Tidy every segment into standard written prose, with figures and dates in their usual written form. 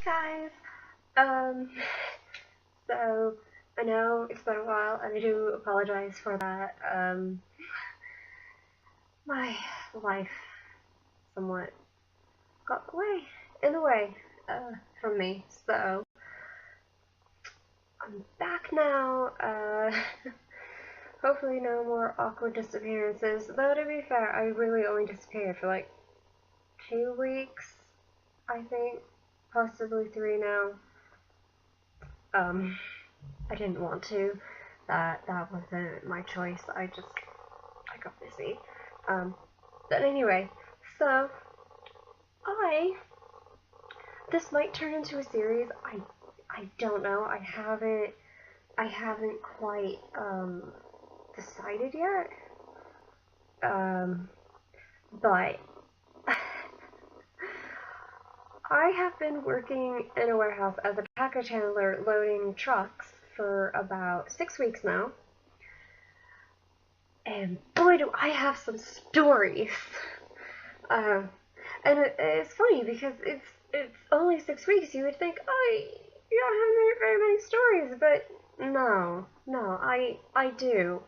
Guys, um, so I know it's been a while, and I do apologize for that. My life somewhat got in the way, from me, so I'm back now. Hopefully no more awkward disappearances. Though to be fair, I really only disappeared for like 2 weeks, I think, possibly 3 now. I didn't want to. That wasn't my choice. I got busy. Um, but anyway, so I this might turn into a series. I don't know. I haven't quite decided yet. But I have been working in a warehouse as a package handler loading trucks for about 6 weeks now. And boy, do I have some stories. Uh, and it's funny because it's only 6 weeks. You would think, oh, you don't have very many stories, but no, I do.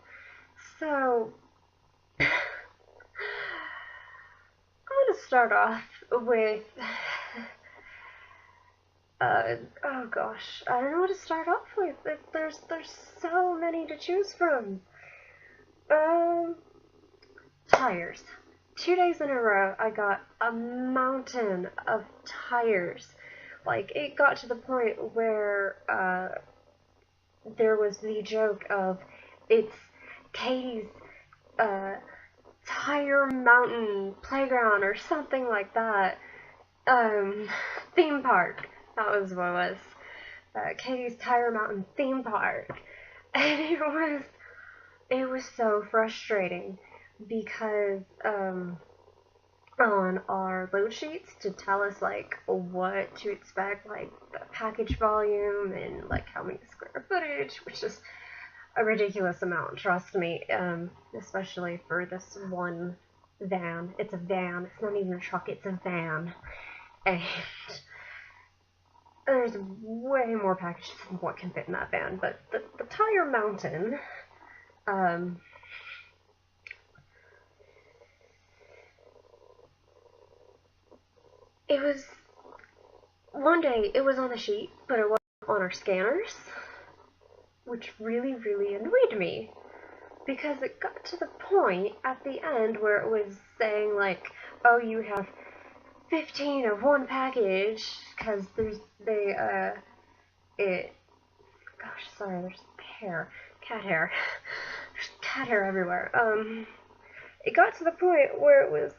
So I'm gonna start off with oh gosh, I don't know what to start off with. There's so many to choose from. Um, Tires. 2 days in a row, I got a mountain of tires. Like, it got to the point where there was the joke of it's Katie's uh, Tire Mountain Playground or something like that. Theme park. That was what it was. Katie's Tire Mountain Theme Park. And it was so frustrating because on our load sheets to tell us like what to expect, like the package volume and like how many square footage, which is a ridiculous amount, trust me, especially for this one van. It's a van. It's not even a truck. It's a van. And there's way more packages than what can fit in that van. But the tire mountain, it was one day it was on the sheet, but it wasn't on our scanners, which really, really annoyed me because it got to the point at the end where it was saying like, oh, you have 15 of one package because it gosh, sorry, there's cat hair there's cat hair everywhere. It got to the point where it was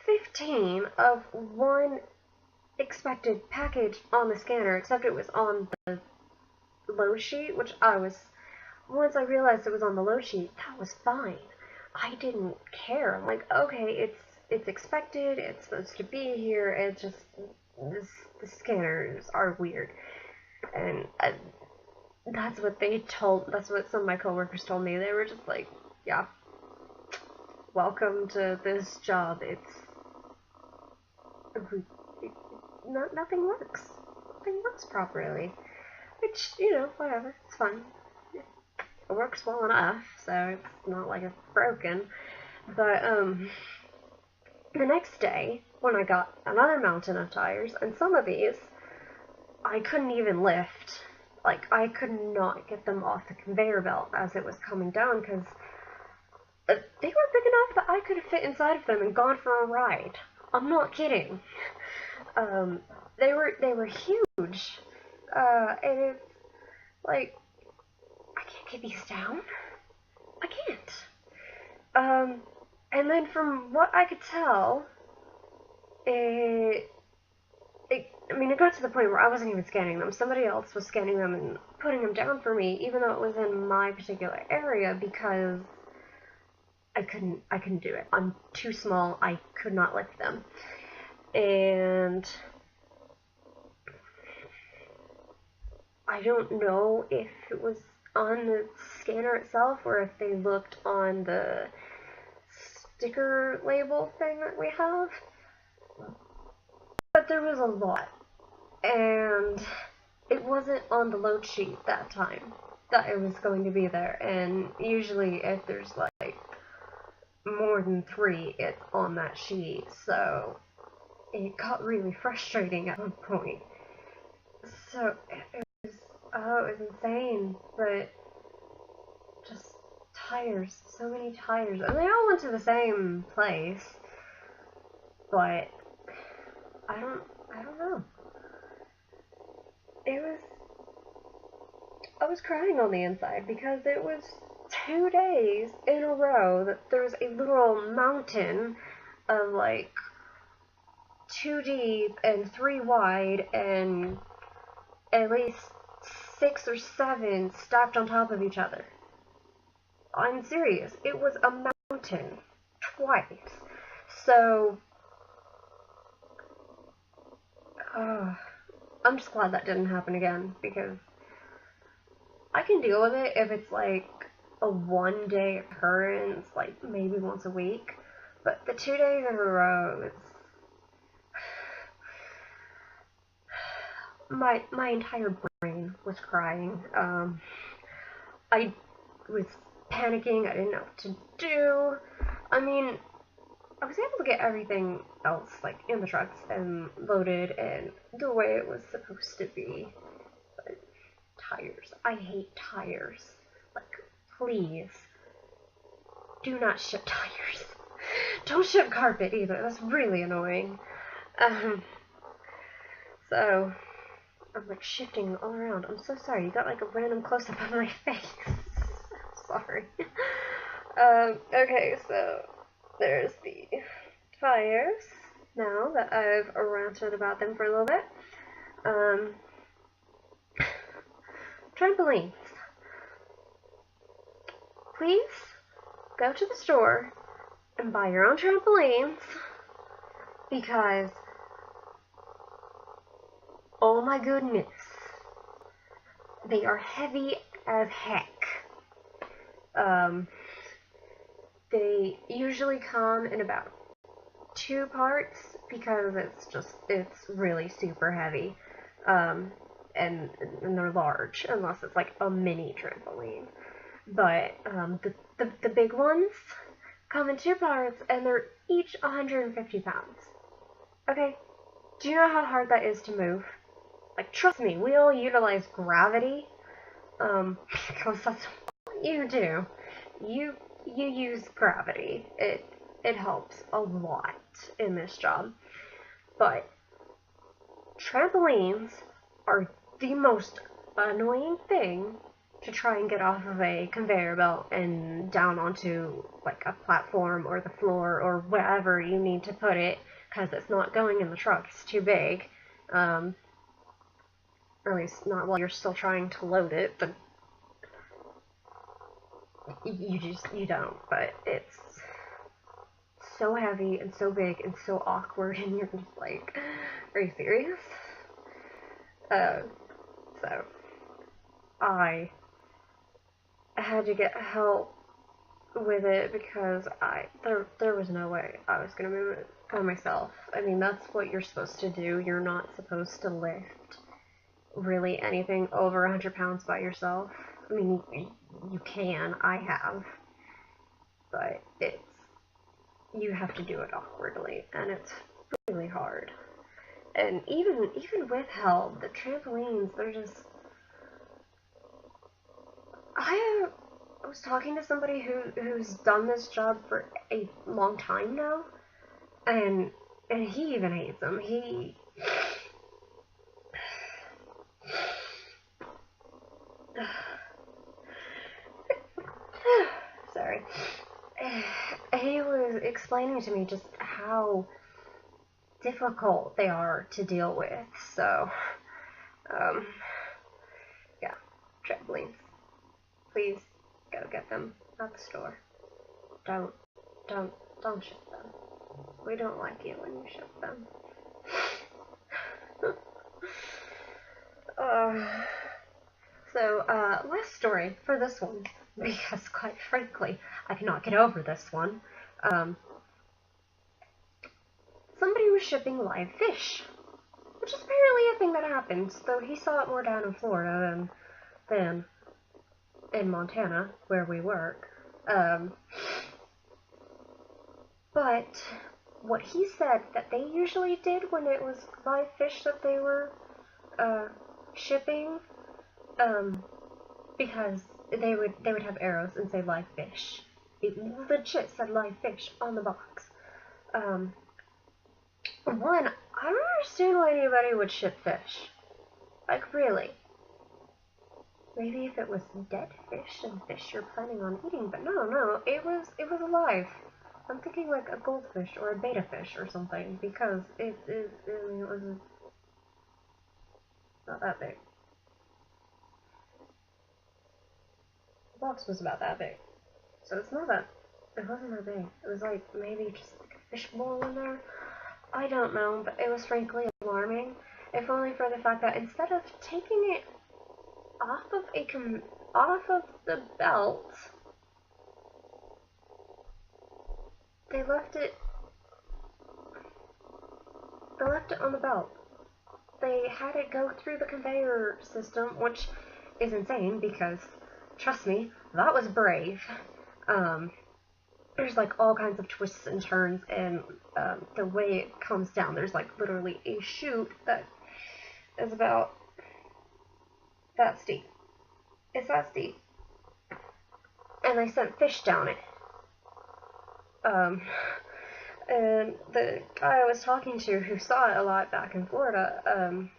15 of one expected package on the scanner, except it was on the load sheet, which once I realized it was on the load sheet, that was fine. I didn't care. I'm like, okay, it's expected, it's supposed to be here, it's just, the scanners are weird. And that's what some of my coworkers told me. They were just like, yeah, welcome to this job. Nothing works. Nothing works properly. Which, whatever, it's fun. It works well enough, so it's not like it's broken. But, the next day, when I got another mountain of tires, and some of these, I couldn't even lift. Like, I could not get them off the conveyor belt as it was coming down, because they were big enough that I could have fit inside of them and gone for a ride. I'm not kidding. They were huge. And it's like, I can't get these down. I can't. And then from what I could tell, it got to the point where I wasn't even scanning them. Somebody else was scanning them and putting them down for me, even though it was in my particular area, because I couldn't do it. I'm too small. I could not lift them. And I don't know if it was on the scanner itself or if they looked on the sticker label thing that we have. But there was a lot and it wasn't on the load sheet that time that it was going to be there. And usually, if there's like more than 3, it's on that sheet. So it got really frustrating at one point. So it was insane, but just tires, so many tires, and they all went to the same place, but I don't know. It was, I was crying on the inside because it was 2 days in a row that there was a literal mountain of like 2 deep and 3 wide and at least 6 or 7 stacked on top of each other. I'm serious. It was a mountain twice. So, I'm just glad that didn't happen again because I can deal with it if it's like a 1-day occurrence, like maybe once a week. But the 2 days in a row, it's my entire brain was crying. I was panicking. I didn't know what to do. I mean, I was able to get everything else like in the trucks and loaded and the way it was supposed to be. But tires, I hate tires. Like, please, do not ship tires. Don't ship carpet either. That's really annoying. So I'm like shifting all around. I'm so sorry. You got like a random close up of my face. Sorry. Okay, so there's the tires now that I've ranted about them for a little bit. Trampolines. Please go to the store and buy your own trampolines because, oh my goodness, they are heavy as heck. They usually come in about 2 parts because it's really super heavy. And they're large unless it's like a mini trampoline. But the big ones come in 2 parts and they're each 150 pounds. Okay? Do you know how hard that is to move? Like, trust me, we all utilize gravity. Because that's what you do. You use gravity. It helps a lot in this job. But trampolines are the most annoying thing to try and get off of a conveyor belt and down onto like a platform or the floor or wherever you need to put it because it's not going in the truck. It's too big. Or at least not while you're still trying to load it, but you don't. But it's so heavy and so big and so awkward, and you're just like, are you serious? So I had to get help with it because there was no way I was gonna move it by myself. I mean, that's what you're supposed to do. You're not supposed to lift really anything over 100 pounds by yourself. I mean, you can. I have, but you have to do it awkwardly, and it's really hard. And even with help, the trampolines, they're just. I was talking to somebody who's done this job for a long time now, and he even hates them. He sorry. He was explaining to me just how difficult they are to deal with. So, yeah, trampolines. Please go get them at the store. Don't, don't ship them. We don't like you when you ship them. Last story for this one, because quite frankly, I cannot get over this one. Somebody was shipping live fish. which is apparently a thing that happens, though he saw it more down in Florida than in Montana, where we work. But what he said that they usually did when it was live fish that they were shipping, because they would have arrows and say live fish. It legit said live fish on the box. One, I don't understand why anybody would ship fish. Like, really. Maybe if it was dead fish and fish you're planning on eating, but no, it was alive. I'm thinking like a goldfish or a betta fish or something, because it was not that big. The box was about that big. So it wasn't that big. It was like maybe just like a fish bowl in there. I don't know, but it was frankly alarming, if only for the fact that instead of taking it off of the belt, they left it on the belt. They had it go through the conveyor system, which is insane because, trust me, that was brave. There's like all kinds of twists and turns, and the way it comes down, there's like literally a chute that is about that steep. It's that steep. And they sent fish down it. And the guy I was talking to who saw it a lot back in Florida,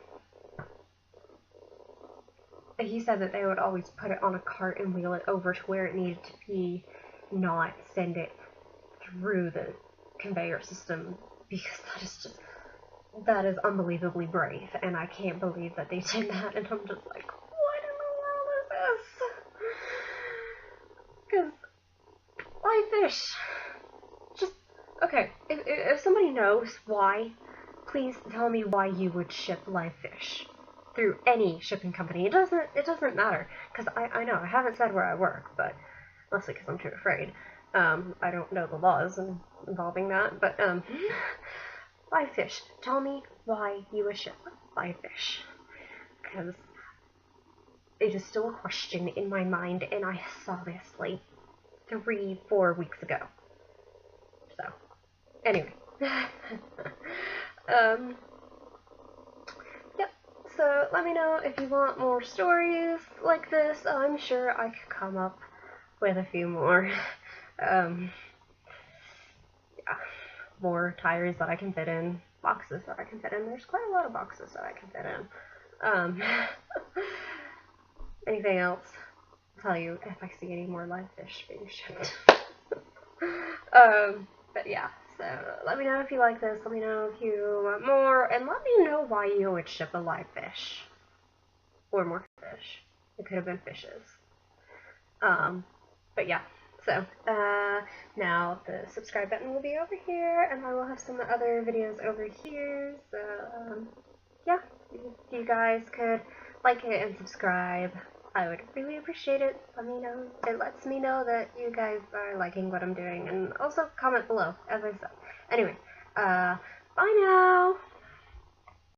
he said that they would always put it on a cart and wheel it over to where it needed to be, not send it through the conveyor system, because that is unbelievably brave, and I can't believe that they did that, and I'm just like, what in the world is this? Because live fish, just, okay, if somebody knows why, please tell me why you would ship live fish through any shipping company. It doesn't matter, because I know, I haven't said where I work, but mostly because I'm too afraid. I don't know the laws involving that, but, live fish. Tell me why you would ship live fish, because it is still a question in my mind, and I saw this, like, 3-4 weeks ago. So, anyway. Yep, so let me know if you want more stories like this. I'm sure I could come up with a few more. Yeah, more tires that I can fit in, boxes that I can fit in. There's quite a lot of boxes that I can fit in. Anything else? I'll tell you if I see any more live fish being shipped. But yeah, so let me know if you like this, let me know if you want more, and let me know why you would ship a live fish. Or more fish. It could have been fishes. But yeah, so, now the subscribe button will be over here, and I will have some other videos over here, so, yeah, if you guys could like it and subscribe, I would really appreciate it. Let me know. It lets me know that you guys are liking what I'm doing, and also comment below, as I said. Anyway, bye now!